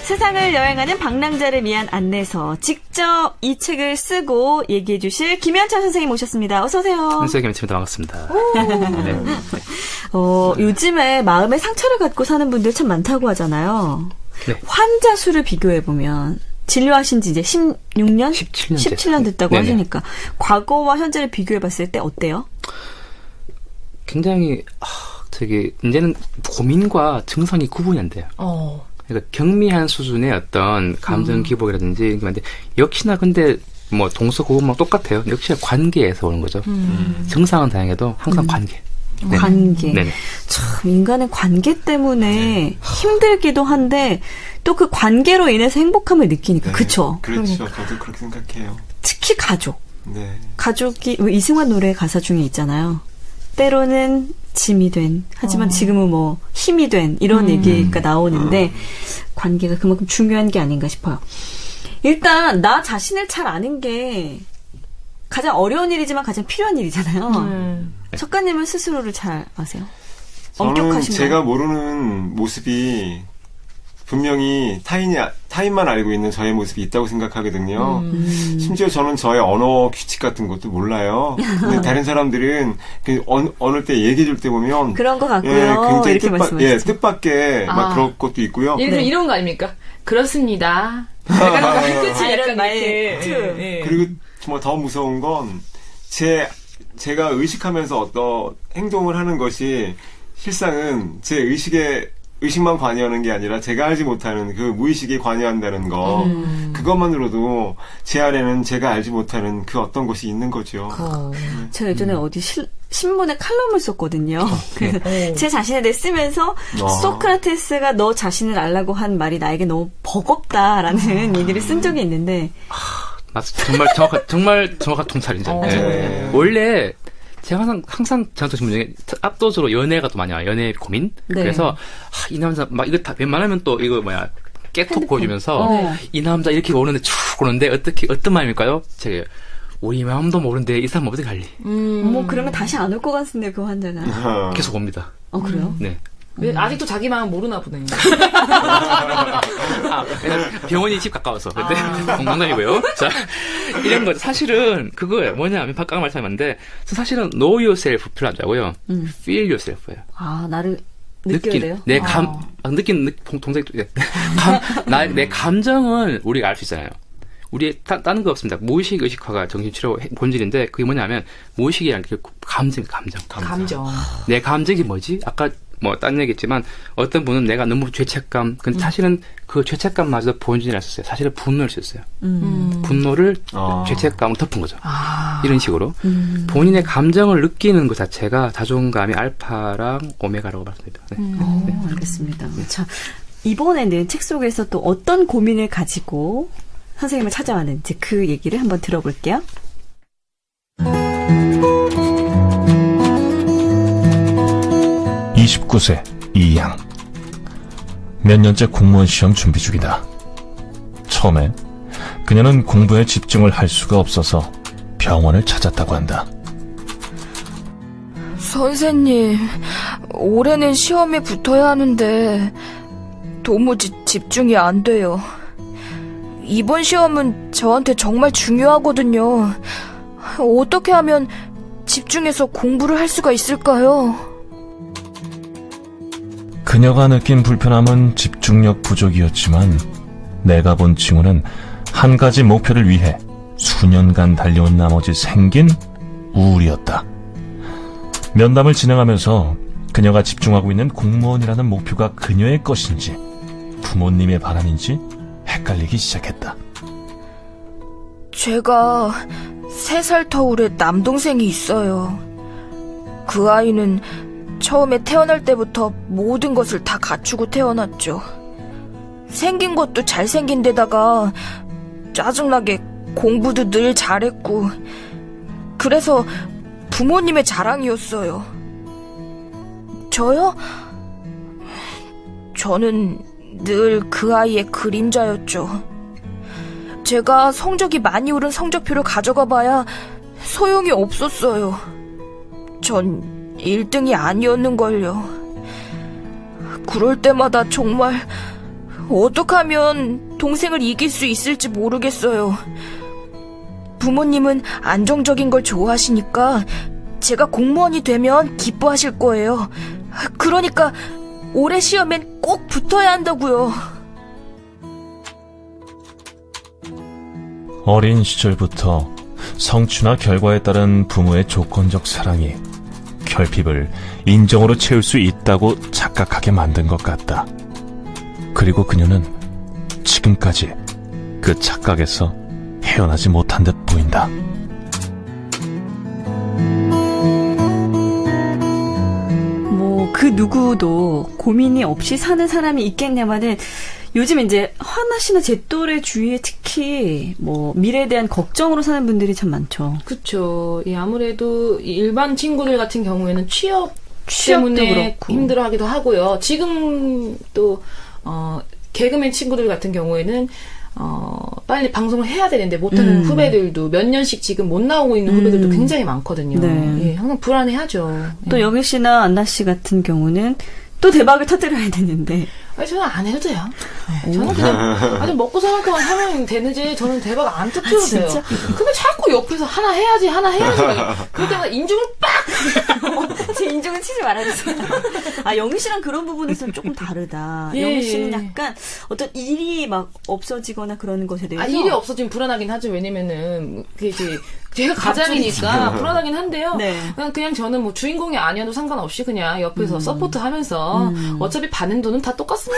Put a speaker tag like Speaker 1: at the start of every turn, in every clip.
Speaker 1: 세상을 여행하는 방랑자를 위한 안내서 직접 이 책을 쓰고 얘기해 주실 김현철 선생님 모셨습니다. 어서 오세요.
Speaker 2: 선생님 김현철입니다. 반갑습니다. 네.
Speaker 1: 요즘에 마음의 상처를 갖고 사는 분들 참 많다고 하잖아요.
Speaker 2: 네.
Speaker 1: 환자 수를 비교해 보면 진료하신 지 이제 16년? 17년 됐다고
Speaker 2: 네네.
Speaker 1: 하시니까 과거와 현재를 비교해 봤을 때 어때요?
Speaker 2: 굉장히 이제는 고민과 증상이 구분이 안 돼요. 그러니까 경미한 수준의 어떤 감정 기복이라든지 근데 역시나 근데 뭐 동서고금막 똑같아요. 역시나 관계에서 오는 거죠. 증상은 다양해도 항상 관계. 네네.
Speaker 1: 관계.
Speaker 2: 네네.
Speaker 1: 참 인간은 관계 때문에 힘들기도 한데 또 그 관계로 인해서 행복함을 느끼니까.
Speaker 3: 네,
Speaker 1: 그쵸?
Speaker 3: 그렇죠. 저도 그렇게 생각해요.
Speaker 1: 특히 가족.
Speaker 3: 네.
Speaker 1: 가족이 이승환 노래 가사 중에 있잖아요. 때로는 짐이 된, 하지만 지금은 뭐 힘이 된 이런 얘기가 나오는데 관계가 그만큼 중요한 게 아닌가 싶어요. 일단 나 자신을 잘 아는 게 가장 어려운 일이지만 가장 필요한 일이잖아요. 작가님은 스스로를 잘 아세요?
Speaker 3: 저는
Speaker 1: 엄격하신가요?
Speaker 3: 제가 모르는 모습이 분명히 타인만 알고 있는 저의 모습이 있다고 생각하거든요. 심지어 저는 저의 언어 규칙 같은 것도 몰라요. 근데 다른 사람들은 어느 때 얘기해 줄 때 보면
Speaker 1: 그런 것 같고요.
Speaker 3: 굉장히
Speaker 1: 이렇게 말씀하시죠.
Speaker 3: 뜻밖의 막 그런 것도 있고요.
Speaker 4: 예를 들어
Speaker 1: 네.
Speaker 4: 이런 거 아닙니까? 그렇습니다. 약간 끝이
Speaker 1: 이런
Speaker 4: 약간
Speaker 1: 말투.
Speaker 4: 이렇게.
Speaker 3: 그리고 정말 더 무서운 건 제가 의식하면서 어떤 행동을 하는 것이 실상은 제 의식만 관여하는 게 아니라 제가 알지 못하는 그 무의식에 관여한다는 거 그것만으로도 제 안에는 제가 알지 못하는 그 어떤 것이 있는 거죠.
Speaker 1: 제가 예전에 어디 신문에 칼럼을 썼거든요. 그래서 제 자신에 대해 쓰면서 소크라테스가 너 자신을 알라고 한 말이 나에게 너무 버겁다라는 얘기를 쓴 적이 있는데
Speaker 2: 정말 정확한 통찰이죠.
Speaker 3: 네.
Speaker 2: 원래 제가 항상 저한테 질문 중에 압도적으로 연애가 더 많이 와요. 연애 고민.
Speaker 1: 네.
Speaker 2: 그래서 이 남자 막 이거 다 웬만하면 또 이거 깨톡 보여주면서 이 남자 이렇게 오는데 쭉 오는데 어떤 마음일까요? 제가 우리 마음도 모르는데 이 사람 어떻게 할리?
Speaker 1: 어머 그러면 다시 안 올 것 같은데 그 환자가.
Speaker 2: 계속 옵니다.
Speaker 1: 그래요?
Speaker 2: 네.
Speaker 4: 왜 아직도 자기 마음 모르나 보네.
Speaker 2: 병원이 집 가까워서. 근데 농담이고요. 자, 이런 거 사실은 그거예요. 뭐냐면 아까 말씀하셨는데 사실은 know yourself 필요하다고요. feel yourself예요.
Speaker 1: 나를 느껴야 돼요?
Speaker 2: 내 느끼는 동작이 내 감정을 우리가 알 수 있잖아요. 우리 다른 거 없습니다. 무의식 의식화가 정신치료 본질인데 그게 뭐냐면 무의식이란 게 감정. 내 감정이 뭐지? 아까 딴 얘기했지만 어떤 분은 내가 너무 죄책감 근데 사실은 그 죄책감마저도 본질이라 썼어요. 사실은 분노를 썼어요. 분노를 죄책감으로 덮은 거죠. 이런 식으로 본인의 감정을 느끼는 것 자체가 자존감이 알파랑 오메가라고 말씀드립니다. 네.
Speaker 1: 알겠습니다. 자, 이번에는 책 속에서 또 어떤 고민을 가지고 선생님을 찾아왔는지 그 얘기를 한번 들어볼게요.
Speaker 5: 29세 이양. 몇 년째 공무원 시험 준비 중이다. 처음에 그녀는 공부에 집중을 할 수가 없어서 병원을 찾았다고 한다.
Speaker 6: 선생님, 올해는 시험에 붙어야 하는데 도무지 집중이 안 돼요. 이번 시험은 저한테 정말 중요하거든요. 어떻게 하면 집중해서 공부를 할 수가 있을까요?
Speaker 5: 그녀가 느낀 불편함은 집중력 부족이었지만 내가 본 징후는 한 가지 목표를 위해 수년간 달려온 나머지 생긴 우울이었다. 면담을 진행하면서 그녀가 집중하고 있는 공무원이라는 목표가 그녀의 것인지 부모님의 바람인지 헷갈리기 시작했다.
Speaker 6: 제가 3살 터울의 남동생이 있어요. 그 아이는 처음에 태어날 때부터 모든 것을 다 갖추고 태어났죠. 생긴 것도 잘생긴 데다가 짜증나게 공부도 늘 잘했고 그래서 부모님의 자랑이었어요. 저요? 저는 늘 그 아이의 그림자였죠. 제가 성적이 많이 오른 성적표를 가져가 봐야 소용이 없었어요. 전 1등이 아니었는걸요. 그럴 때마다 정말 어떻게 하면 동생을 이길 수 있을지 모르겠어요. 부모님은 안정적인 걸 좋아하시니까 제가 공무원이 되면 기뻐하실 거예요. 그러니까 올해 시험엔 꼭 붙어야 한다고요.
Speaker 5: 어린 시절부터 성취나 결과에 따른 부모의 조건적 사랑이 결핍을 인정으로 채울 수 있다고 착각하게 만든 것 같다. 그리고 그녀는 지금까지 그 착각에서 헤어나지 못한 듯 보인다.
Speaker 1: 뭐 그 누구도 고민이 없이 사는 사람이 있겠냐마는 요즘 이제 하나 씨나 제 또래 주위에 특히 뭐 미래에 대한 걱정으로 사는 분들이 참 많죠.
Speaker 4: 그쵸. 예, 아무래도 이 일반 친구들 같은 경우에는 취업
Speaker 1: 취업도
Speaker 4: 때문에
Speaker 1: 그렇고.
Speaker 4: 힘들어하기도 하고요. 지금 또 개그맨 친구들 같은 경우에는 빨리 방송을 해야 되는데 못하는 후배들도 몇 년씩 지금 못 나오고 있는 후배들도 굉장히 많거든요.
Speaker 1: 네.
Speaker 4: 예, 항상 불안해하죠.
Speaker 1: 또
Speaker 4: 예.
Speaker 1: 영일 씨나 안나 씨 같은 경우는 또 대박을 터뜨려야 되는데
Speaker 4: 아니, 저는 안 해도 돼요. 네, 저는 그냥 아주 먹고 사는 것만 하면 되는지 저는 대박 안 터뜨려도 돼요.
Speaker 1: 진짜?
Speaker 4: 근데 자꾸 옆에서 하나 해야지. 그럴 때마다 인중을 빡!
Speaker 1: 제 인중은 치지 말아주세요. 아, 영희 씨랑 그런 부분에서는 조금 다르다.
Speaker 4: 예.
Speaker 1: 영희 씨는 약간 어떤 일이 막 없어지거나 그러는 것에 대해서.
Speaker 4: 일이 없어지면 불안하긴 하죠. 왜냐면은, 그게 이제, 제가 가장이니까 불안하긴 한데요.
Speaker 1: 네.
Speaker 4: 그냥 저는 뭐 주인공이 아니어도 상관없이 그냥 옆에서 서포트 하면서 어차피 받는 돈은 다 똑같습니다.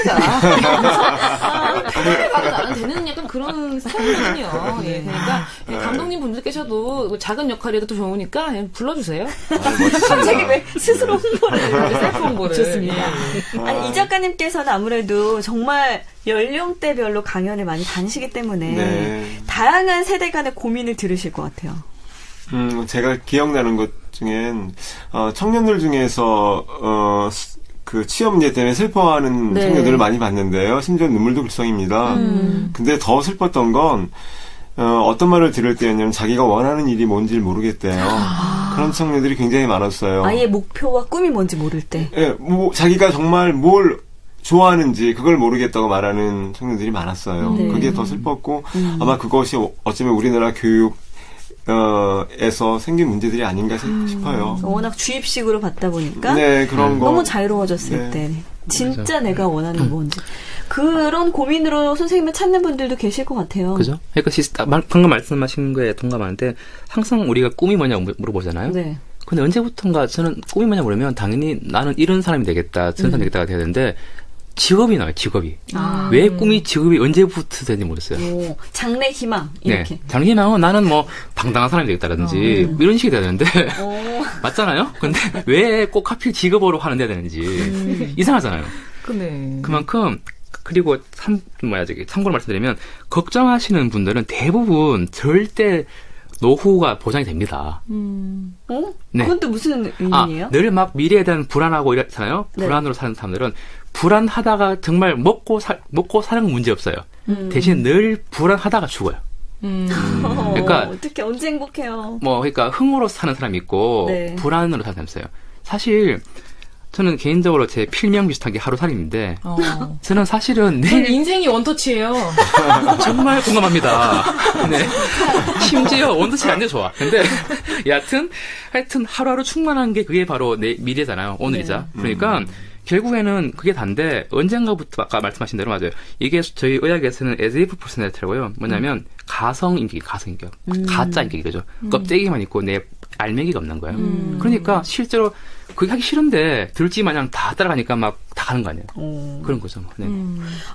Speaker 4: 편하게 가도 나는 되는 약간 그런 스타일이거든요. 예, 그러니까 감독님 분들께서도 뭐 작은 역할이라도 또 좋으니까 그냥 불러주세요.
Speaker 1: 갑자기 왜 스스로 홍보를.
Speaker 4: 셀프 홍보를.
Speaker 1: 좋습니다.
Speaker 4: 예.
Speaker 1: 아니, 이 작가님께서는 아무래도 정말 연령대별로 강연을 많이 다니시기 때문에
Speaker 3: 네.
Speaker 1: 다양한 세대 간의 고민을 들으실 것 같아요.
Speaker 3: 제가 기억나는 것 중엔 청년들 중에서 그 취업 문제 때문에 슬퍼하는
Speaker 1: 네.
Speaker 3: 청년들을 많이 봤는데요. 심지어 눈물도 글썽입니다. 근데 더 슬펐던 건 어떤 말을 들을 때였냐면 자기가 원하는 일이 뭔지를 모르겠대요. 그런 청년들이 굉장히 많았어요.
Speaker 1: 아예 목표와 꿈이 뭔지 모를 때.
Speaker 3: 예, 뭐 자기가 정말 뭘 좋아하는지 그걸 모르겠다고 말하는 청년들이 많았어요.
Speaker 1: 네.
Speaker 3: 그게 더 슬펐고 아마 그것이 어쩌면 우리나라 교육 에서 생긴 문제들이 아닌가 싶어요.
Speaker 1: 워낙 주입식으로 받다 보니까
Speaker 3: 네, 그런 거.
Speaker 1: 너무 자유로워졌을
Speaker 3: 네.
Speaker 1: 때 진짜 내가 원하는 건 뭔지 그런 고민으로 선생님을 찾는 분들도 계실 것 같아요.
Speaker 2: 그죠? 그러니까 방금 말씀하신 거에 동감하는데 항상 우리가 꿈이 뭐냐고 물어보잖아요.
Speaker 1: 네.
Speaker 2: 근데 언제부턴가 저는 꿈이 뭐냐 물으면 당연히 나는 이런 사람이 되겠다, 저런 사람이 되겠다가 돼야 되는데 직업이 나와요, 직업이. 왜 꿈이 직업이 언제부터 되는지 모르겠어요.
Speaker 1: 오, 장래 희망 이렇게.
Speaker 2: 네. 당연히나요. 나는 뭐 당당한 사람이 되겠다라든지 이런 식이 돼야 되는데
Speaker 1: 오.
Speaker 2: 맞잖아요. 근데 왜 꼭 하필 직업으로 하는 데야 되는지 이상하잖아요.
Speaker 4: 네.
Speaker 2: 그만큼 그리고 참고로 말씀드리면 걱정하시는 분들은 대부분 절대 노후가 보장이 됩니다.
Speaker 1: 어?
Speaker 2: 네.
Speaker 1: 그건 또 무슨 의미예요?
Speaker 2: 늘 막 미래에 대한 불안하고 이렇잖아요.
Speaker 1: 네.
Speaker 2: 불안으로 사는 사람들은 불안하다가 정말 먹고 사는 건 문제 없어요. 대신 늘 불안하다가 죽어요. 그러니까
Speaker 1: 어떻게 언제 행복해요?
Speaker 2: 그러니까 흥으로 사는 사람이 있고
Speaker 1: 네.
Speaker 2: 불안으로 사는 사람이 있어요. 사실 저는 개인적으로 제 필명 비슷한 게 하루살이인데 저는 사실은
Speaker 4: 전
Speaker 2: 내일
Speaker 4: 인생이 원터치예요.
Speaker 2: 정말 공감합니다. 네. 심지어 원터치가 안 돼 좋아. 근데 하여튼 하루하루 충만한 게 그게 바로 내 미래잖아요. 오늘이자. 그러니까 결국에는 그게 단데 언젠가부터 아까 말씀하신 대로 맞아요. 이게 저희 의학에서는 에즈이프 퍼스널리티라고요. 뭐냐면 가성인격. 가짜 인격이죠. 껍데기만 있고 내 알맹이가 없는 거예요. 그러니까 실제로 그게 하기 싫은데 들지 마냥 다 따라가니까 막 다 가는 거 아니에요. 그런 거죠. 네.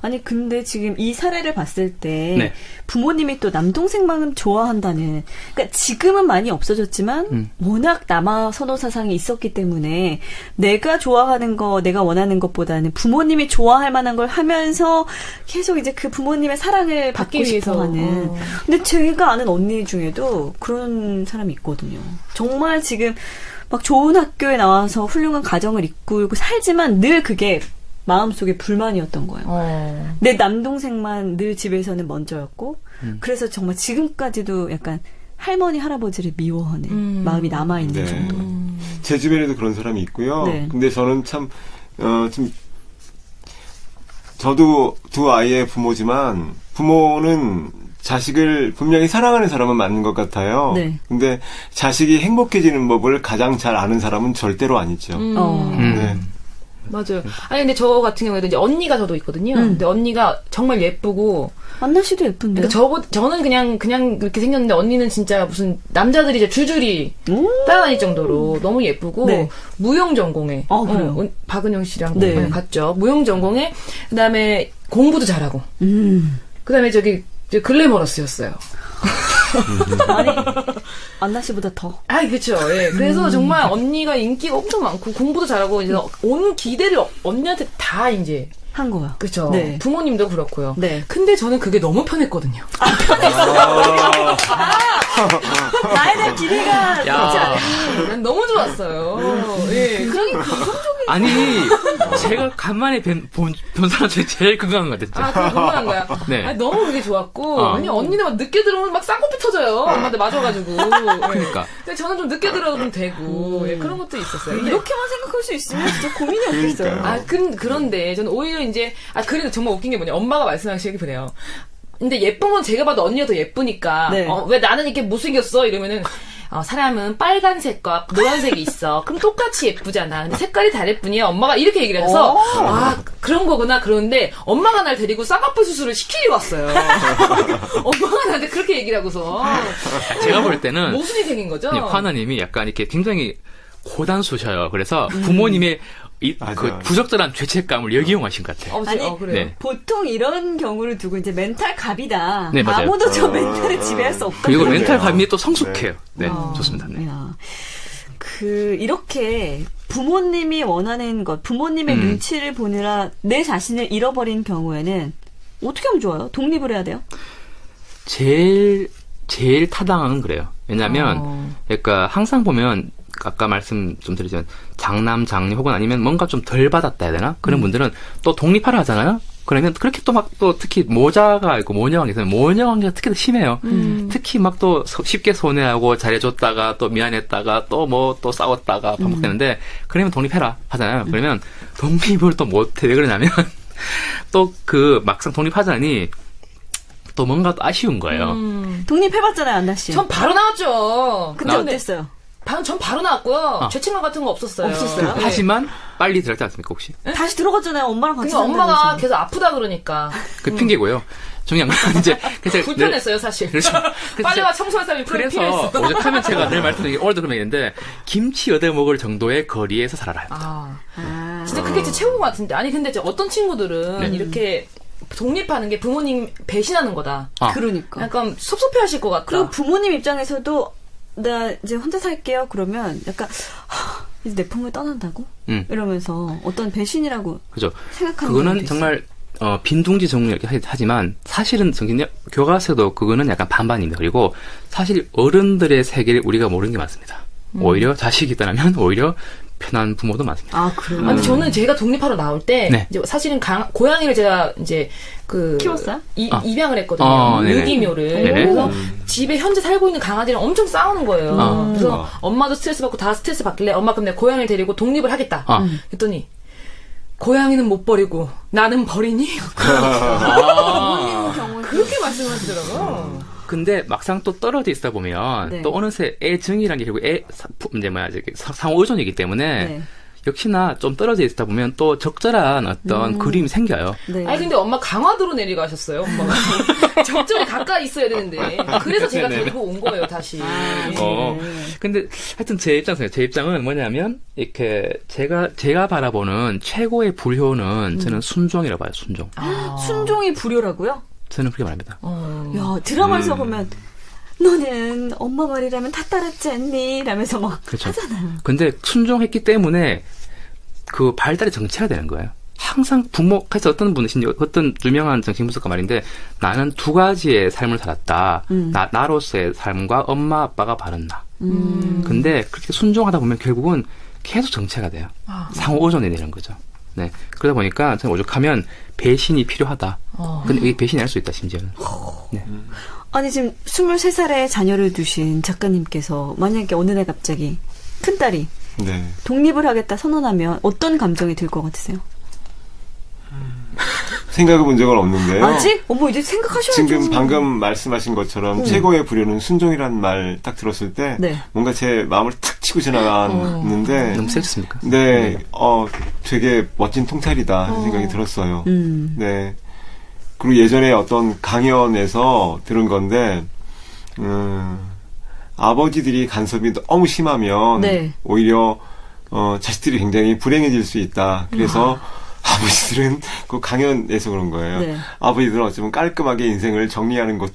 Speaker 1: 아니 근데 지금 이 사례를 봤을 때
Speaker 2: 네.
Speaker 1: 부모님이 또 남동생만 좋아한다는 그러니까 지금은 많이 없어졌지만 워낙 남아 선호 사상이 있었기 때문에 내가 좋아하는 거 내가 원하는 것보다는 부모님이 좋아할 만한 걸 하면서 계속 이제 그 부모님의 사랑을 받고
Speaker 4: 받기
Speaker 1: 싶어
Speaker 4: 위해서.
Speaker 1: 하는 근데 제가 아는 언니 중에도 그런 사람이 있거든요. 정말 지금 막 좋은 학교에 나와서 훌륭한 가정을 이끌고 살지만 늘 그게 마음속에 불만이었던 거예요. 내 남동생만 늘 집에서는 먼저였고 그래서 정말 지금까지도 약간 할머니 할아버지를 미워하는 마음이 남아있는
Speaker 3: 네.
Speaker 1: 정도로.
Speaker 3: 제 주변에도 그런 사람이 있고요.
Speaker 1: 네.
Speaker 3: 근데 저는 참 좀 저도 두 아이의 부모지만 부모는 자식을 분명히 사랑하는 사람은 맞는 것 같아요.
Speaker 1: 네.
Speaker 3: 근데 자식이 행복해지는 법을 가장 잘 아는 사람은 절대로 아니죠. 네.
Speaker 4: 맞아요. 아니 근데 저 같은 경우에도 이제 언니가 저도 있거든요. 근데 언니가 정말 예쁘고
Speaker 1: 안나 씨도 예쁜데.
Speaker 4: 그러니까 저는 그냥 그렇게 생겼는데 언니는 진짜 무슨 남자들이 이제 줄줄이 따라다닐 정도로 너무 예쁘고
Speaker 1: 네.
Speaker 4: 무용 전공에
Speaker 1: 그래요?
Speaker 4: 박은영 씨랑
Speaker 1: 네.
Speaker 4: 갔죠. 무용 전공에 그다음에 공부도 잘하고
Speaker 1: 음.
Speaker 4: 그다음에 저기 글래머러스였어요.
Speaker 1: 아니, 안나 씨보다 더.
Speaker 4: 아, 그렇죠. 예. 그래서 정말 언니가 인기가 엄청 많고 공부도 잘하고 이제 온 기대를 언니한테 다 이제
Speaker 1: 한 거야.
Speaker 4: 그렇죠.
Speaker 1: 네.
Speaker 4: 부모님도 그렇고요.
Speaker 1: 네.
Speaker 4: 근데 저는 그게 너무 편했거든요.
Speaker 1: 나에 대한 기대가
Speaker 2: 야.
Speaker 4: 난 너무 좋았어요. 예. 그러니까 이성적인
Speaker 2: 아니, 제가 간만에 본 사람 중에 제일 건강한 것 같았죠.
Speaker 4: 아, 그게 건강한 거야.
Speaker 2: 네.
Speaker 4: 아니, 너무 그게 좋았고 아니 언니는 막 늦게 들어오면 막 쌍꺼풀 터져요. 엄마한테 맞아가지고.
Speaker 2: 그러니까.
Speaker 4: 근데 저는 좀 늦게 들어오면 되고 예, 그런 것도 있었어요. 근데
Speaker 1: 이렇게만 생각할 수 있으면 진짜 고민이 없겠어요.
Speaker 3: 그러니까요.
Speaker 4: 그런데 저는 오히려 이제 그래도 정말 웃긴 게 뭐냐 엄마가 말씀하시기 그래요. 근데 예쁜 건 제가 봐도 언니가 더 예쁘니까
Speaker 1: 네.
Speaker 4: 왜 나는 이렇게 못생겼어 이러면은 사람은 빨간색과 노란색이 있어. 그럼 똑같이 예쁘잖아. 근데 색깔이 다를 뿐이야. 엄마가 이렇게 얘기를 해서 그런 거구나. 그러는데 엄마가 날 데리고 쌍꺼풀 수술을 시키러 왔어요. 엄마가 나한테 그렇게 얘기를 하고서
Speaker 2: 제가 볼 때는
Speaker 4: 모순이 생긴 거죠.
Speaker 2: 화나님이 약간 이렇게 굉장히 고단수셔요. 그래서 부모님의 그
Speaker 3: 맞아요.
Speaker 2: 부적절한 죄책감을 역이용하신 것 같아요.
Speaker 1: 아니,
Speaker 4: 그래요.
Speaker 2: 네.
Speaker 1: 보통 이런 경우를 두고 이제 멘탈 갑이다.
Speaker 2: 네, 맞아요.
Speaker 1: 아무도 저 멘탈을 지배할 수 없다.
Speaker 2: 그리고
Speaker 3: 그러게요.
Speaker 2: 멘탈 감이 또 성숙해요. 네,
Speaker 1: 아,
Speaker 2: 좋습니다. 네.
Speaker 1: 야. 이렇게 부모님이 원하는 것, 부모님의 눈치를 보느라 내 자신을 잃어버린 경우에는 어떻게 하면 좋아요? 독립을 해야 돼요?
Speaker 2: 제일 타당한 건 그래요. 왜냐면, 그러니까 항상 보면, 아까 말씀 좀 드리자면, 장남, 장녀, 혹은 아니면 뭔가 좀 덜 받았다 해야 되나? 그런 분들은 또 독립하라 하잖아요? 그러면 그렇게 또 특히 모자가 있고 모녀관계 있으면 모녀관계가 특히 더 심해요. 특히 막 또 쉽게 손해하고 잘해줬다가 또 미안했다가 또 또 싸웠다가 반복되는데, 그러면 독립해라 하잖아요. 그러면 독립을 또 못해. 왜 그러냐면, 또 막상 독립하자니, 또 뭔가 또 아쉬운 거예요.
Speaker 1: 독립해봤잖아요, 안나 씨.
Speaker 4: 전 바로 나왔죠.
Speaker 1: 근데 어땠어요?
Speaker 4: 전 바로 나왔고요. 죄책감 같은 거 없었어요.
Speaker 1: 없었어요?
Speaker 4: 네.
Speaker 2: 하지만 빨리 들어갔지 않습니까, 혹시?
Speaker 1: 다시 들어갔잖아요, 엄마랑 같이
Speaker 4: 근데 엄마가
Speaker 1: 산다면서.
Speaker 4: 계속 아프다 그러니까
Speaker 2: 그 핑계고요. 중요한 건 이제 그래서
Speaker 4: 불편했어요 사실.
Speaker 2: 그렇죠.
Speaker 4: 빨리 와 청소할 사람이
Speaker 2: 그래서
Speaker 4: 필요했어.
Speaker 2: 오죽하면 제가 늘 말씀드린 게 오늘도 있는데 김치 얻어 먹을 정도의 거리에서 살아라.
Speaker 4: 진짜 그게 진짜 최고인 것 같은데. 아니 근데 이제 어떤 친구들은
Speaker 2: 네.
Speaker 4: 이렇게 독립하는 게 부모님 배신하는 거다.
Speaker 1: 그러니까.
Speaker 4: 약간 섭섭해하실 것 같다.
Speaker 1: 그리고 부모님 입장에서도 나 이제 혼자 살게요. 그러면 약간 이제 내 품을 떠난다고? 이러면서 어떤 배신이라고
Speaker 2: 그죠.
Speaker 1: 생각하는
Speaker 2: 그거는
Speaker 1: 경우도
Speaker 2: 정말 빈둥지 정리 이렇게 하지만 사실은 정신 교과서도 그거는 약간 반반입니다. 그리고 사실 어른들의 세계를 우리가 모르는 게 많습니다. 오히려 자식이 떠나면 오히려 편한 부모도 많습니다.
Speaker 1: 아, 그래요?
Speaker 4: 근데 저는 제가 독립하러 나올 때
Speaker 2: 네.
Speaker 4: 이제 사실은 고양이를 제가 이제
Speaker 1: 키웠어요?
Speaker 4: 입양을 했거든요.
Speaker 2: 네네.
Speaker 4: 유기묘를.
Speaker 2: 네네.
Speaker 4: 그래서 집에 현재 살고 있는 강아지랑 엄청 싸우는 거예요. 그래서
Speaker 3: 아.
Speaker 4: 엄마도 스트레스 받고 다 스트레스 받길래 엄마 그럼 내가 고양이를 데리고 독립을 하겠다. 그랬더니 고양이는 못 버리고 나는 버리니?
Speaker 1: 부모님 경우는
Speaker 4: 그렇게 말씀하시더라고요.
Speaker 2: 근데 막상 또 떨어져 있다 보면
Speaker 1: 네.
Speaker 2: 또 어느새 애증이라는 게 결국 이제 상호 의존이기 때문에
Speaker 1: 네.
Speaker 2: 역시나 좀 떨어져 있다 보면 또 적절한 어떤 그림이 생겨요.
Speaker 1: 네.
Speaker 4: 아니 근데 엄마 강화도로 내려가셨어요. 엄마가 적절히 가까이 있어야 되는데 그래서 제가
Speaker 2: 네네.
Speaker 4: 데리고 온 거예요 다시.
Speaker 2: 근데 하여튼 제 입장은 뭐냐면 이렇게 제가 바라보는 최고의 불효는 저는 순종이라고 봐요. 순종.
Speaker 1: 순종이 불효라고요?
Speaker 2: 저는 그렇게 말합니다.
Speaker 1: 야, 드라마에서 보면 너는 엄마 말이라면 다 따랐지 않니? 라면서 막
Speaker 2: 그렇죠.
Speaker 1: 하잖아요.
Speaker 2: 근데 순종했기 때문에 그 발달이 정체가 되는 거예요. 항상 부모께서 어떤 유명한 정신분석가 말인데 나는 두 가지의 삶을 살았다. 나로서의 삶과 엄마 아빠가 바른 나. 근데 그렇게 순종하다 보면 결국은 계속 정체가 돼요. 상호 의존이 되는 거죠. 네. 그러다 보니까 저는 오죽하면 배신이 필요하다. 근데 이게 배신이 할 수 있다, 심지어는. 네.
Speaker 1: 아니, 지금 23살에 자녀를 두신 작가님께서 만약에 어느 날 갑자기 큰딸이
Speaker 3: 네.
Speaker 1: 독립을 하겠다 선언하면 어떤 감정이 들 것 같으세요?
Speaker 3: 생각해 본 적은 없는데요.
Speaker 1: 아직? 어머, 이제 생각하셔야죠.
Speaker 3: 지금 방금 말씀하신 것처럼 최고의 부류는 순종이라는 말 딱 들었을 때
Speaker 1: 네.
Speaker 3: 뭔가 제 마음을 탁 치고 지나갔는데
Speaker 2: 너무 세졌습니까?
Speaker 3: 네, 되게 멋진 통찰이다 하는 생각이 들었어요. 네. 그리고 예전에 어떤 강연에서 들은 건데 아버지들이 간섭이 너무 심하면
Speaker 1: 네.
Speaker 3: 오히려 자식들이 굉장히 불행해질 수 있다. 그래서 아버지들은 그 강연에서 그런 거예요.
Speaker 1: 네.
Speaker 3: 아버지들은 어쩌면 깔끔하게 인생을 정리하는 것도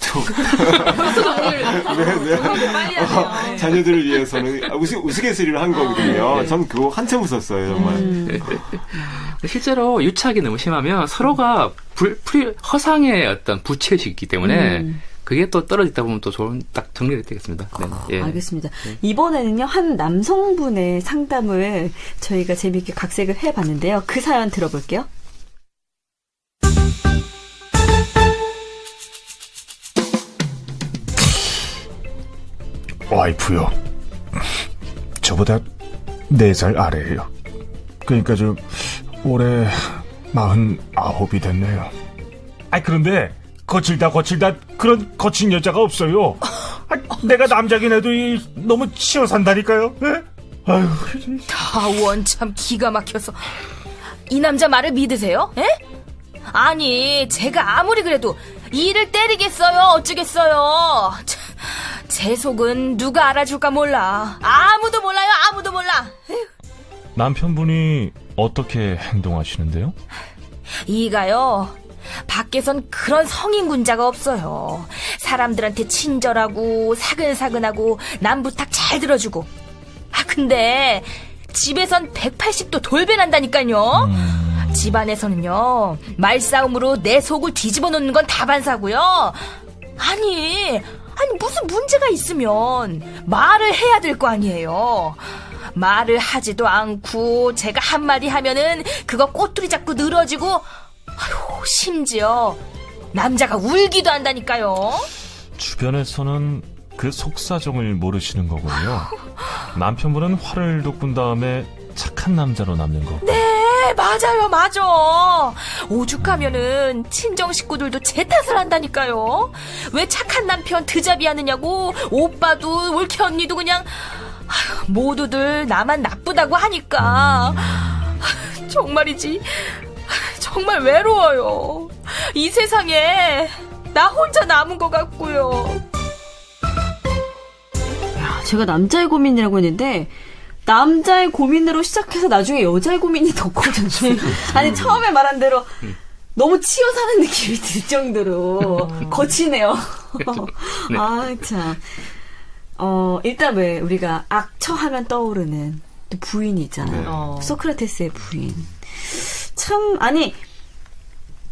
Speaker 4: 벌써 정리를 빨리 하네요.
Speaker 3: 자녀들을 위해서는 우스갯소리를 한 거거든요. 전 그거 한참 웃었어요, 정말.
Speaker 2: 실제로 유착이 너무 심하면 서로가 허상의 어떤 부채의식이 있기 때문에 그게 또 떨어지다 보면 또 좋은 딱 정리가 되겠습니다. 네. 예.
Speaker 1: 알겠습니다. 이번에는요, 한 남성분의 상담을 저희가 재미있게 각색을 해봤는데요. 그 사연 들어볼게요.
Speaker 5: 와이프요. 저보다 4살 아래예요. 그러니까 올해 49이 됐네요. 그런데 거칠다 그런 거친 여자가 없어요. 내가 남자긴 해도 너무 치여 산다니까요. 네? 아유.
Speaker 6: 다원 참 기가 막혀서. 이 남자 말을 믿으세요? 에? 아니, 제가 아무리 그래도 이를 때리겠어요, 어쩌겠어요. 제 속은 누가 알아줄까 몰라. 아무도 몰라요, 아무도 몰라.
Speaker 5: 남편분이 어떻게 행동하시는데요?
Speaker 6: 이가요, 밖에선 그런 성인군자가 없어요. 사람들한테 친절하고 사근사근하고 남 부탁 잘 들어주고. 근데 집에선 180도 돌변한다니까요. 집안에서는요, 말싸움으로 내 속을 뒤집어 놓는 건 다반사고요. 아니 무슨 문제가 있으면 말을 해야 될 거 아니에요. 말을 하지도 않고 제가 한마디 하면은 그거 꼬투리 잡고 늘어지고, 심지어 남자가 울기도 한다니까요.
Speaker 5: 주변에서는 그 속사정을 모르시는 거군요. 남편분은 화를 돋군 다음에 착한 남자로 남는 거고.
Speaker 6: 네, 맞아요, 맞아. 오죽하면은 친정 식구들도 제 탓을 한다니까요. 왜 착한 남편 드잡이 하느냐고. 오빠도 올케 언니도 그냥 모두들 나만 나쁘다고 하니까 정말이지, 정말 외로워요. 이 세상에 나 혼자 남은 것 같고요.
Speaker 1: 제가 남자의 고민이라고 했는데, 남자의 고민으로 시작해서 나중에 여자의 고민이 더 커졌어요. 아니, 처음에 말한 대로 너무 치여 사는 느낌이 들 정도로 거치네요.
Speaker 2: 네.
Speaker 1: 아, 참. 일단 왜 우리가 악처 하면 떠오르는 또 부인이 있잖아요. 소크라테스의 부인. 참, 아니,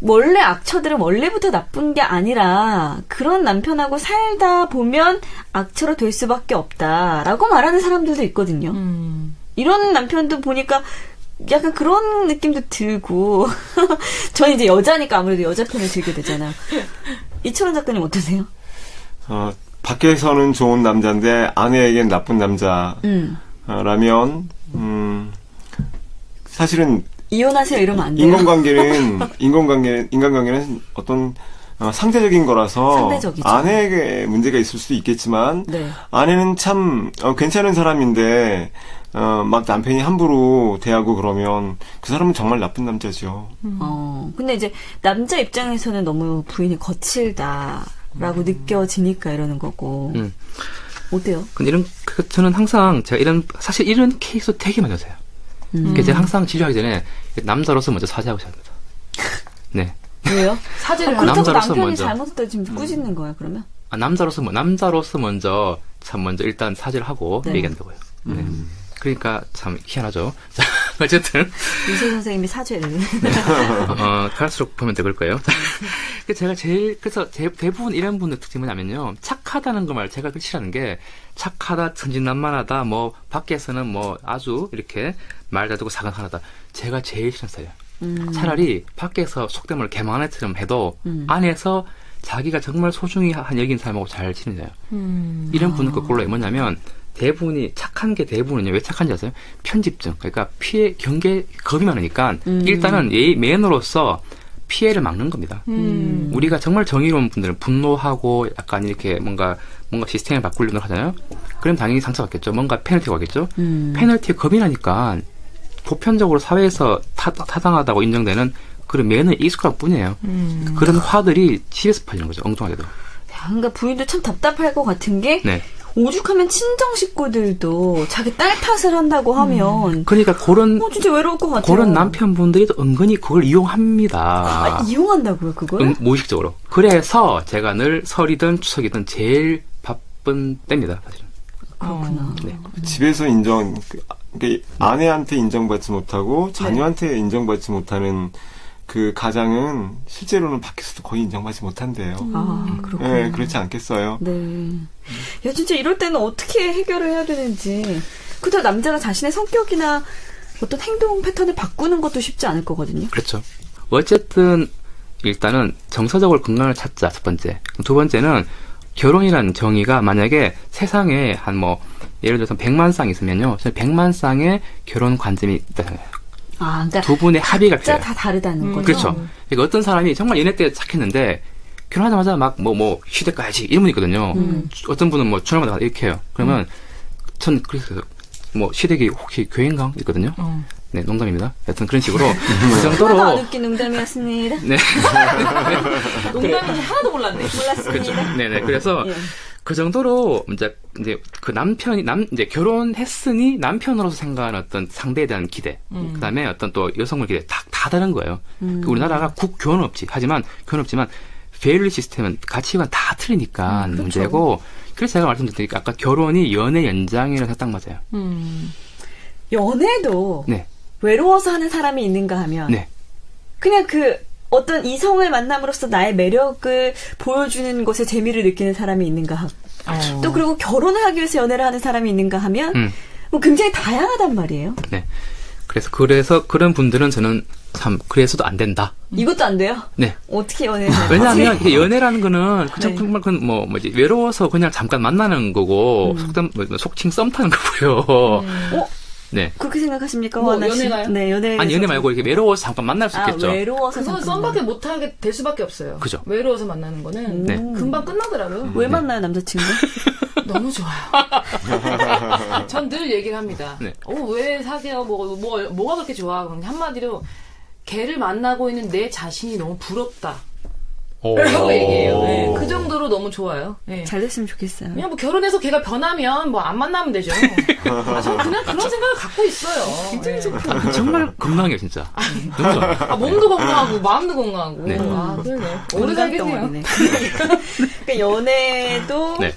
Speaker 1: 원래 악처들은 원래부터 나쁜 게 아니라 그런 남편하고 살다 보면 악처로 될 수밖에 없다라고 말하는 사람들도 있거든요. 이런 남편도 보니까 약간 그런 느낌도 들고 저는 이제 여자니까 아무래도 여자 편을 들게 되잖아요. 이철원 작가님 어떠세요?
Speaker 3: 밖에서는 좋은 남자인데 아내에겐 나쁜 남자라면 사실은
Speaker 1: 이혼하세요 이러면 안 돼요.
Speaker 3: 인간관계는 어떤 상대적인 거라서
Speaker 1: 상대적이죠.
Speaker 3: 아내에게 문제가 있을 수도 있겠지만
Speaker 1: 네.
Speaker 3: 아내는 참 괜찮은 사람인데 막 남편이 함부로 대하고 그러면 그 사람은 정말 나쁜 남자죠.
Speaker 1: 근데 이제 남자 입장에서는 너무 부인이 거칠다라고 느껴지니까 이러는 거고. 어때요?
Speaker 2: 근데 저는 항상 사실 이런 케이스 되게 많이 하세요. 그래서 제가 항상 치료하기 전에 남자로서 먼저 사죄하고 시작합니다. 네.
Speaker 1: 왜요?
Speaker 4: 사죄를
Speaker 1: 그렇다고
Speaker 2: 남자로서
Speaker 1: 남편이
Speaker 2: 먼저.
Speaker 1: 잘못했다 지금 꾸짖는 거야 그러면?
Speaker 2: 남자로서 먼저 일단 사죄를 하고
Speaker 1: 네.
Speaker 2: 얘기한다고요. 네. 그러니까 참 희한하죠. 자, 어쨌든
Speaker 1: 이세 선생님이 사죄를.
Speaker 2: 갈수록 보면 될 거예요. 그래서 대부분 이런 분들 특징이 뭐냐면요, 착하다는 거 말 제가 싫어하는 게 착하다, 천진난만하다, 뭐 밖에서는 뭐 아주 이렇게 말 다두고 사근하다. 제가 제일 싫었어요. 차라리 밖에서 속된 말로 개망한애처럼 해도 안에서 자기가 정말 소중히 여긴 사람하고 잘 지내요. 이런 분들 거꾸로 뭐냐면 대부분이 착한 게 대부분은요. 왜 착한지 아세요? 편집증. 그러니까 피해 경계 겁이 많으니까 일단은 매너로서 피해를 막는 겁니다. 우리가 정말 정의로운 분들은 분노하고 약간 이렇게 뭔가 시스템을 바꾸려고 하잖아요. 그럼 당연히 상처받겠죠. 뭔가 페널티가 오겠죠. 페널티에 겁이 나니까 보편적으로 사회에서 타당하다고 인정되는 그런 매너에 익숙할 뿐이에요. 그런 화들이 집에서 팔리는 거죠. 엉뚱하게도.
Speaker 1: 그러니까 부인도 참 답답할 것 같은 게
Speaker 2: 네.
Speaker 1: 오죽하면 친정 식구들도 자기 딸 탓을 한다고 하면
Speaker 2: 그러니까 그런
Speaker 1: 진짜 외로울 것 같아요.
Speaker 2: 그런 남편분들이 또 은근히 그걸 이용합니다.
Speaker 1: 이용한다고요, 그걸?
Speaker 2: 무의식적으로. 그래서 제가 늘 설이든 추석이든 제일 바쁜 때입니다, 사실은.
Speaker 1: 그렇구나.
Speaker 2: 네.
Speaker 3: 집에서 그러니까 아내한테 인정받지 못하고 자녀한테 인정받지 못하는 그 가장은 실제로는 밖에서도 거의 인정받지 못한대요.
Speaker 1: 그렇구나.
Speaker 3: 네, 그렇지 않겠어요?
Speaker 1: 네. 야, 진짜 이럴 때는 어떻게 해결을 해야 되는지. 그렇다고 남자가 자신의 성격이나 어떤 행동 패턴을 바꾸는 것도 쉽지 않을 거거든요.
Speaker 2: 그렇죠. 어쨌든 일단은 정서적으로 건강을 찾자, 첫 번째. 두 번째는 결혼이라는 정의가 만약에 세상에 예를 들어서 100만 쌍이 있으면요. 100만 쌍의 결혼 관점이 있다잖아요.
Speaker 1: 그러니까
Speaker 2: 두 분의 합의가
Speaker 1: 각자
Speaker 2: 필요해요.
Speaker 1: 다 다르다는 거죠.
Speaker 2: 그렇죠. 그러니까 어떤 사람이 정말 연애 때 착했는데 결혼하자마자 막 시댁 가야지 이런 분 있거든요. 어떤 분은 주말마다 이렇게 해요. 그러면 전 그래서 시댁이 혹시 교회인가 있거든요. 네, 농담입니다. 여튼 그런 식으로 그 정도로
Speaker 1: 하나도 안 웃긴 농담이었습니다.
Speaker 2: 네.
Speaker 4: 농담인지 하나도 몰랐네.
Speaker 1: 몰랐습니다.
Speaker 2: 네네. 그래서
Speaker 1: 예.
Speaker 2: 그 정도로 이제 그 남편이 이제 결혼했으니 남편으로서 생각하는 어떤 상대에 대한 기대, 그다음에 어떤 또 여성의 기대 다 다른 거예요. 우리나라가 하지만 밸류 시스템은 가치관 다 틀리니까
Speaker 1: 그렇죠.
Speaker 2: 문제고. 그래서 제가 말씀드렸으니까 아까 결혼이 연애 연장이라서 딱 맞아요.
Speaker 1: 연애도
Speaker 2: 네.
Speaker 1: 외로워서 하는 사람이 있는가 하면
Speaker 2: 네.
Speaker 1: 그냥 어떤 이성을 만남으로써 나의 매력을 보여주는 것에 재미를 느끼는 사람이 있는가 하고 또 그리고 결혼을 하기 위해서 연애를 하는 사람이 있는가 하면 굉장히 다양하단 말이에요.
Speaker 2: 네. 그래서 그런 분들은 저는 참 그래서도 안 된다.
Speaker 1: 이것도 안 돼요?
Speaker 2: 네.
Speaker 1: 어떻게 연애를 해야 되지?
Speaker 2: 왜냐하면 이게 연애라는 거는
Speaker 1: 네.
Speaker 2: 정말 외로워서 그냥 잠깐 만나는 거고 속칭 썸 타는 거고요. 네.
Speaker 1: 그렇게 생각하십니까?
Speaker 4: 뭐,
Speaker 1: 원하 씨?
Speaker 4: 연애가요?
Speaker 1: 네, 연애.
Speaker 2: 아니 연애 말고 이렇게 외로워서 잠깐 만날 수 있겠죠.
Speaker 1: 외로워서
Speaker 4: 그건
Speaker 1: 잠깐만.
Speaker 4: 썸밖에 못하게 될 수밖에 없어요.
Speaker 2: 그죠.
Speaker 4: 외로워서 만나는 거는
Speaker 2: 네.
Speaker 4: 금방 끝나더라고요.
Speaker 1: 왜 만나요, 남자친구?
Speaker 4: 너무 좋아요. 전 늘 얘기를 합니다.
Speaker 2: 네.
Speaker 4: 왜 사귀어? 뭐가 그렇게 좋아? 그럼 한마디로 걔를 만나고 있는 내 자신이 너무 부럽다. 라고 얘기해요. 네. 그 정도로 너무 좋아요. 네.
Speaker 1: 잘 됐으면 좋겠어요.
Speaker 4: 그냥 결혼해서 걔가 변하면 안 만나면 되죠. 저는 그냥 그런 생각을 갖고 있어요. 굉장히 좋고.
Speaker 2: 정말 건강해요 진짜. 너무 좋아.
Speaker 4: 몸도 건강하고 마음도 건강하고.
Speaker 2: 네.
Speaker 4: 그러네. 오래 살겠네요.
Speaker 1: 덩어리네. 그러니까 연애도
Speaker 2: 네.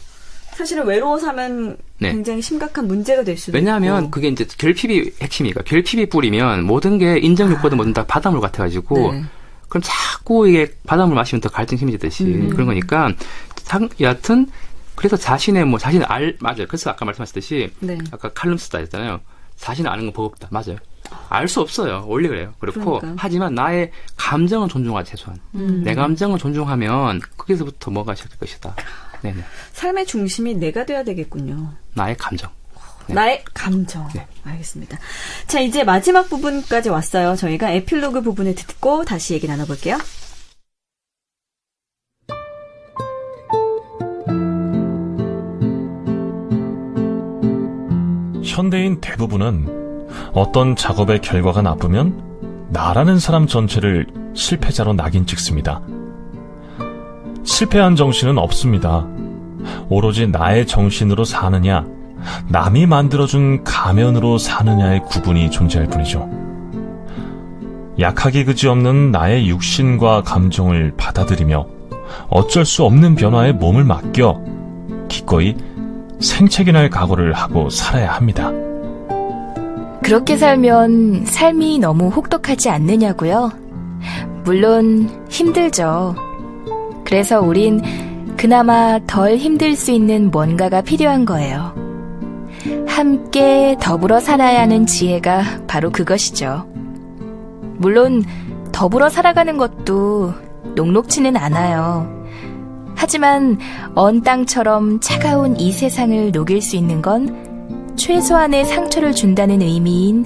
Speaker 1: 사실은 외로워서 하면
Speaker 2: 네.
Speaker 1: 굉장히 심각한 문제가 될 수도
Speaker 2: 왜냐하면
Speaker 1: 있고.
Speaker 2: 그게 이제 결핍이 핵심이니까 결핍이 뿌리면 모든 게 인정 욕구든 뭐든 다 바닷물 같아가지고
Speaker 1: 네.
Speaker 2: 그럼 자꾸 이게 바닷물 마시면 더 갈등 심해지듯이 그런 거니까 여하튼 그래서 자신의 맞아요. 그래서 아까 말씀하셨듯이
Speaker 1: 네.
Speaker 2: 아까 칼럼스다 했잖아요. 자신을 아는 건 버겁다. 맞아요. 알 수 없어요. 원래 그래요. 그렇고
Speaker 1: 그러니까.
Speaker 2: 하지만 나의 감정은 존중하지 최소한. 내 감정을 존중하면 거기서부터 뭐가 시작될 것이다. 네네.
Speaker 1: 삶의 중심이 내가 돼야 되겠군요.
Speaker 2: 나의 감정. 네.
Speaker 1: 나의 감정.
Speaker 2: 네.
Speaker 1: 알겠습니다. 자, 이제 마지막 부분까지 왔어요. 저희가 에필로그 부분을 듣고 다시 얘기 나눠볼게요.
Speaker 5: 현대인 대부분은 어떤 작업의 결과가 나쁘면 나라는 사람 전체를 실패자로 낙인 찍습니다. 실패한 정신은 없습니다. 오로지 나의 정신으로 사느냐, 남이 만들어준 가면으로 사느냐의 구분이 존재할 뿐이죠. 약하기 그지없는 나의 육신과 감정을 받아들이며 어쩔 수 없는 변화에 몸을 맡겨 기꺼이 생채기날 각오를 하고 살아야 합니다.
Speaker 6: 그렇게 살면 삶이 너무 혹독하지 않느냐고요? 물론 힘들죠. 그래서 우린 그나마 덜 힘들 수 있는 뭔가가 필요한 거예요. 함께 더불어 살아야 하는 지혜가 바로 그것이죠. 물론 더불어 살아가는 것도 녹록지는 않아요. 하지만 언 땅처럼 차가운 이 세상을 녹일 수 있는 건 최소한의 상처를 준다는 의미인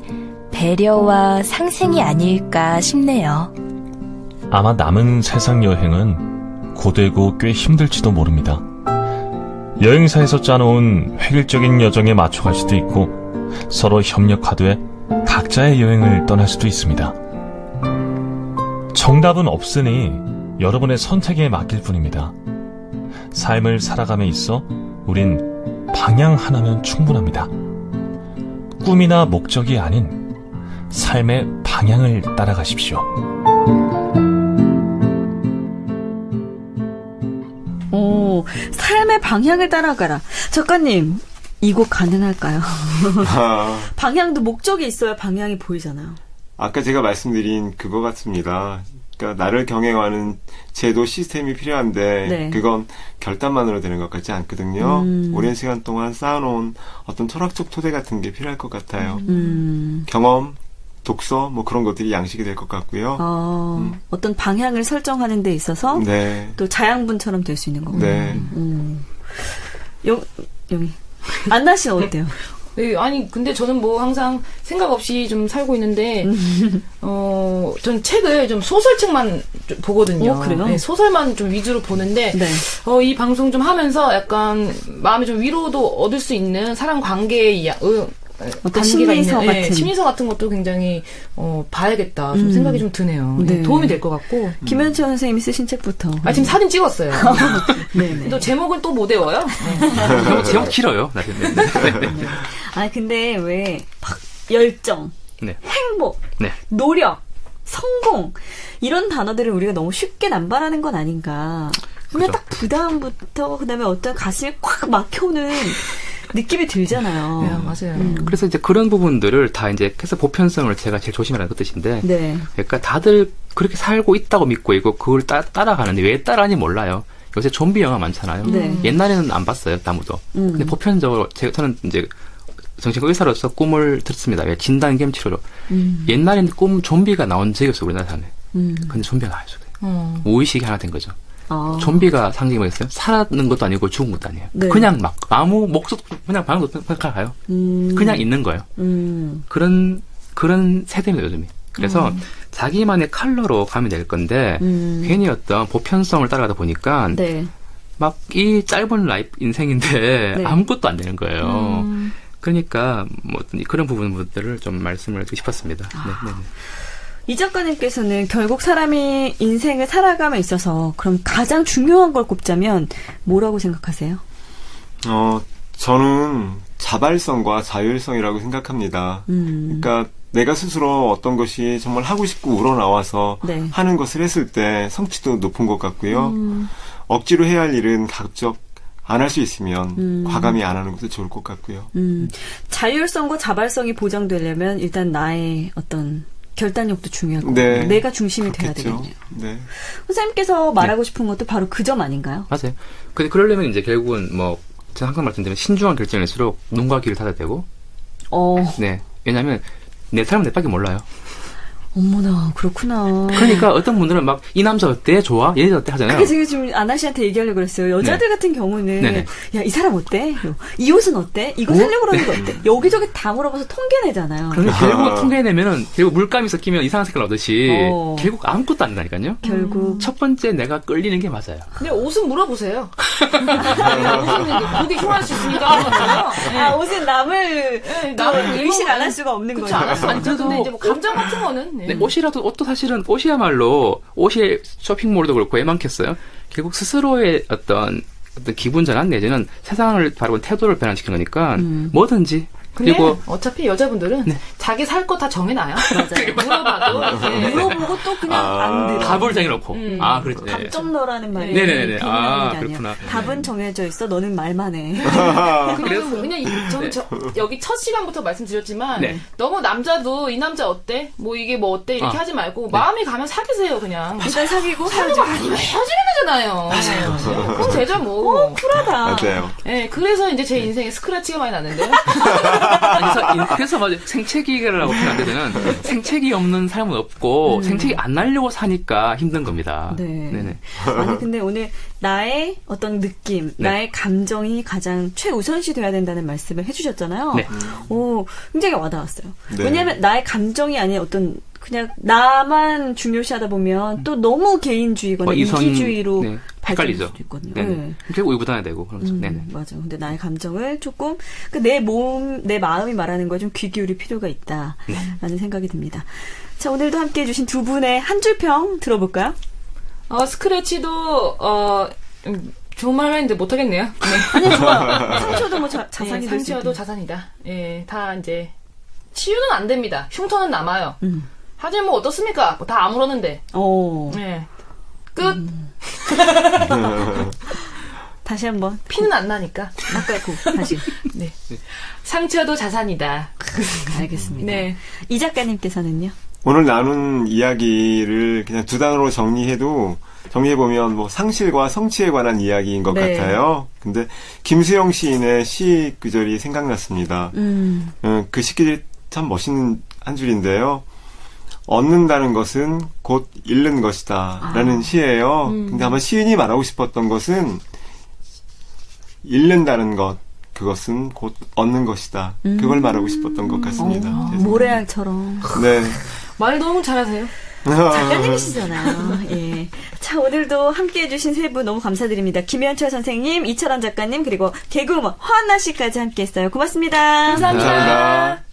Speaker 6: 배려와 상생이 아닐까 싶네요.
Speaker 5: 아마 남은 세상 여행은 고되고 꽤 힘들지도 모릅니다. 여행사에서 짜놓은 획일적인 여정에 맞춰갈 수도 있고 서로 협력하되 각자의 여행을 떠날 수도 있습니다. 정답은 없으니 여러분의 선택에 맡길 뿐입니다. 삶을 살아감에 있어 우린 방향 하나면 충분합니다. 꿈이나 목적이 아닌 삶의 방향을 따라가십시오.
Speaker 1: 오, 삶의 방향을 따라가라. 작가님, 이 곡 가능할까요? 방향도 목적이 있어야 방향이 보이잖아요.
Speaker 3: 아까 제가 말씀드린 그거 같습니다. 그러니까 나를 경영하는 제도 시스템이 필요한데
Speaker 1: 네.
Speaker 3: 그건 결단만으로 되는 것 같지 않거든요. 오랜 시간 동안 쌓아놓은 어떤 철학적 토대 같은 게 필요할 것 같아요. 경험, 독서 뭐 그런 것들이 양식이 될 것 같고요.
Speaker 1: 어떤 방향을 설정하는 데 있어서
Speaker 3: 네.
Speaker 1: 또 자양분처럼 될 수 있는 거군요.
Speaker 3: 네.
Speaker 1: 영희. 안나 씨는 어때요?
Speaker 4: 네, 아니 근데 저는 뭐 항상 생각 없이 좀 살고 있는데 전 책을 좀 소설책만 좀 보거든요.
Speaker 1: 그래요?
Speaker 4: 네, 소설만 좀 위주로 보는데
Speaker 1: 네.
Speaker 4: 이 방송 좀 하면서 약간 마음에 좀 위로도 얻을 수 있는 사람 관계의
Speaker 1: 어떤 심리서
Speaker 4: 있는,
Speaker 1: 같은.
Speaker 4: 심리서 같은 것도 굉장히 봐야겠다. 좀 생각이 좀 드네요.
Speaker 1: 네.
Speaker 4: 도움이 될 것 같고.
Speaker 1: 김현철 선생님이 쓰신 책부터.
Speaker 4: 지금 사진 찍었어요.
Speaker 1: 네네.
Speaker 4: 또 제목은 또 못 외워요. 네.
Speaker 2: 제목 길어요. 네.
Speaker 1: 근데 왜 막 열정,
Speaker 2: 네.
Speaker 1: 행복,
Speaker 2: 네.
Speaker 1: 노력, 성공 이런 단어들을 우리가 너무 쉽게 남발하는 건 아닌가. 그냥
Speaker 2: 그죠.
Speaker 1: 딱 그 다음부터 그다음에 어떤 가슴이 콱 막혀오는 느낌이 들잖아요.
Speaker 4: 네, 맞아요.
Speaker 2: 그래서 이제 그런 부분들을 다 이제 해서 보편성을 제가 제일 조심하라는 그 뜻인데,
Speaker 1: 네.
Speaker 2: 그러니까 다들 그렇게 살고 있다고 믿고 있고 그걸 따라가는데 왜 따라하는지 몰라요. 요새 좀비 영화 많잖아요.
Speaker 1: 네.
Speaker 2: 옛날에는 안 봤어요, 아무도. 근데 보편적으로 저는 이제 정신과 의사로서 꿈을 듣습니다. 왜 진단겸 치료로. 옛날에는 좀비가 나온 적이 없어요, 우리나라 사람에. 근데 좀비가 나와요. 무의식이 하나 된 거죠. 좀비가 상징이 뭐였어요? 살았는 것도 아니고 죽은 것도 아니에요.
Speaker 1: 네.
Speaker 2: 그냥 막 아무 목소리 그냥 방도 가요. 그냥 있는 거예요. 그런 세대입니다, 요즘이. 그래서 자기만의 컬러로 가면 될 건데 괜히 어떤 보편성을 따라가다 보니까
Speaker 1: 네.
Speaker 2: 막 이 짧은 인생인데
Speaker 1: 네.
Speaker 2: 아무것도 안 되는 거예요. 그러니까 뭐 그런 부분들을 좀 말씀을 드리고 싶었습니다. 네.
Speaker 1: 이 작가님께서는 결국 사람이 인생을 살아감에 있어서 그럼 가장 중요한 걸 꼽자면 뭐라고 생각하세요?
Speaker 3: 저는 자발성과 자율성이라고 생각합니다. 그러니까 내가 스스로 어떤 것이 정말 하고 싶고 우러나와서
Speaker 1: 네.
Speaker 3: 하는 것을 했을 때 성취도 높은 것 같고요. 억지로 해야 할 일은 가급적 안 할 수 있으면 과감히 안 하는 것도 좋을 것 같고요.
Speaker 1: 자율성과 자발성이 보장되려면 일단 나의 어떤 결단력도 중요하고
Speaker 3: 네.
Speaker 1: 내가 중심이 돼야
Speaker 3: 그렇겠죠.
Speaker 1: 되겠네요.
Speaker 3: 네.
Speaker 1: 선생님께서 말하고 싶은 것도 바로 그 점 아닌가요?
Speaker 2: 맞아요. 근데 그러려면 이제 결국은 뭐 제가 항상 말씀드리면 신중한 결정일수록 눈과 귀를 닫아야 되고, 네. 왜냐하면 내 삶은 내 밖에 몰라요.
Speaker 1: 어머나 그렇구나.
Speaker 2: 그러니까 어떤 분들은 막 이 남자 어때? 좋아? 얘 어때? 하잖아요.
Speaker 1: 그게 지금 아나 씨한테 얘기하려고 그랬어요. 여자들 같은 경우는
Speaker 2: 네네.
Speaker 1: 야, 이 사람 어때? 이 옷은 어때? 이거 살려고 그러는 거 어때? 여기저기 다 물어봐서 통계 내잖아요.
Speaker 2: 그런데 결국 통계내면은 결국 물감이 섞이면 이상한 색깔 나듯이 결국 아무것도 안 된다니까요.
Speaker 1: 결국
Speaker 2: 첫 번째 내가 끌리는 게 맞아요.
Speaker 4: 근데 옷은 물어보세요. 옷은 보기 흉할 수 있으니까.
Speaker 1: 옷은 남을
Speaker 4: 남을
Speaker 1: 의식 안 할 수가 없는
Speaker 4: 그렇지
Speaker 1: 거죠.
Speaker 4: 않았어. 아니,
Speaker 2: 그래도
Speaker 4: 근데 이제 뭐 감정 같은 거는.
Speaker 2: 네, 옷도 사실은 옷이야말로 옷이 쇼핑몰도 그렇고 왜 많겠어요? 결국 스스로의 어떤 기분 전환 내지는 세상을 바라보는 태도를 변화시키는 거니까 뭐든지.
Speaker 4: 근데
Speaker 2: 그리고
Speaker 4: 어차피 여자분들은 자기 살 거 다 정해놔요. 물어봐도 네.
Speaker 1: 물어보고 또 그냥 안 들어.
Speaker 2: 답을 정해놓고. 그렇죠. 네.
Speaker 1: 답좀 넣으라는 말이
Speaker 2: 네네네네.
Speaker 1: 비난하는 게 아니야.
Speaker 2: 그렇구나.
Speaker 1: 답은 정해져 있어. 너는 말만 해.
Speaker 4: 그래서 그냥 저는 여기 첫 시간부터 말씀드렸지만
Speaker 2: 네.
Speaker 4: 너무 남자도 이 남자 어때? 뭐 이게 뭐 어때? 이렇게 하지 말고 마음이 가면 사귀세요 그냥.
Speaker 1: 일단 사귀고
Speaker 4: 사귀고 아니면 헤어지면 되잖아요. 맞아요. 그럼 되죠 뭐.
Speaker 1: 쿨하다.
Speaker 3: 맞아요.
Speaker 4: 네, 그래서 이제 제 인생에 스크래치가 많이 났는데요.
Speaker 2: 그래서 맞아요. 생채기라고 표현하는 데는 생채기 없는 삶은 없고 생채기 안 나려고 사니까 힘든 겁니다.
Speaker 1: 네.
Speaker 2: 네네.
Speaker 1: 아니 근데 오늘 나의 어떤 느낌,
Speaker 2: 네.
Speaker 1: 나의 감정이 가장 최우선시 돼야 된다는 말씀을 해주셨잖아요.
Speaker 2: 네.
Speaker 1: 오, 굉장히 와닿았어요.
Speaker 3: 네.
Speaker 1: 왜냐하면 나의 감정이 아닌 어떤 그냥 나만 중요시하다 보면 또 너무 개인주의거나 이기주의로
Speaker 2: 네,
Speaker 1: 발전할
Speaker 2: 헷갈리죠.
Speaker 1: 수도 있거든요.
Speaker 2: 네.
Speaker 1: 네.
Speaker 2: 결국 우유부단해야 되고 그러면서. 네네.
Speaker 1: 맞아. 근데 나의 감정을 조금 내 마음이 말하는 거에 좀 귀 기울일 필요가 있다라는 생각이 듭니다. 자, 오늘도 함께 해주신 두 분의 한 줄 평 들어볼까요?
Speaker 4: 스크래치도 좋은 말을 했는데 못하겠네요. 네.
Speaker 1: 아니, 좋아요. 상처도 뭐 자산이 될 수
Speaker 4: 상처도
Speaker 1: 있고.
Speaker 4: 자산이다. 예, 다 이제 치유는 안 됩니다. 흉터는 남아요. 하지만 뭐 어떻습니까? 뭐 다 아물었는데. 예. 끝.
Speaker 1: 다시 한번
Speaker 4: 피는 안 나니까.
Speaker 1: 아까 다시.
Speaker 4: 네. 상처도 자산이다.
Speaker 1: 알겠습니다.
Speaker 4: 네.
Speaker 1: 이 작가님께서는요?
Speaker 3: 오늘 나눈 이야기를 그냥 두 단어로 정리해보면 뭐 상실과 성취에 관한 이야기인 것
Speaker 1: 네.
Speaker 3: 같아요. 근데 김수영 시인의 시 구절이 생각났습니다. 그 시구절이 참 멋있는 한 줄인데요. 얻는다는 것은 곧 잃는 것이다 라는 시예요. 근데 아마 시인이 말하고 싶었던 것은 잃는다는 것, 그것은 곧 얻는 것이다. 그걸 말하고 싶었던 것 같습니다. 제
Speaker 1: 모래알처럼.
Speaker 3: 네.
Speaker 4: 말 너무 잘하세요.
Speaker 1: 작가님이시잖아요. 예. 자, 오늘도 함께 해주신 세 분 너무 감사드립니다. 김현철 선생님, 이철원 작가님, 그리고 개그우먼 허한나 씨까지 함께 했어요. 고맙습니다.
Speaker 4: 감사합니다.
Speaker 3: 감사합니다.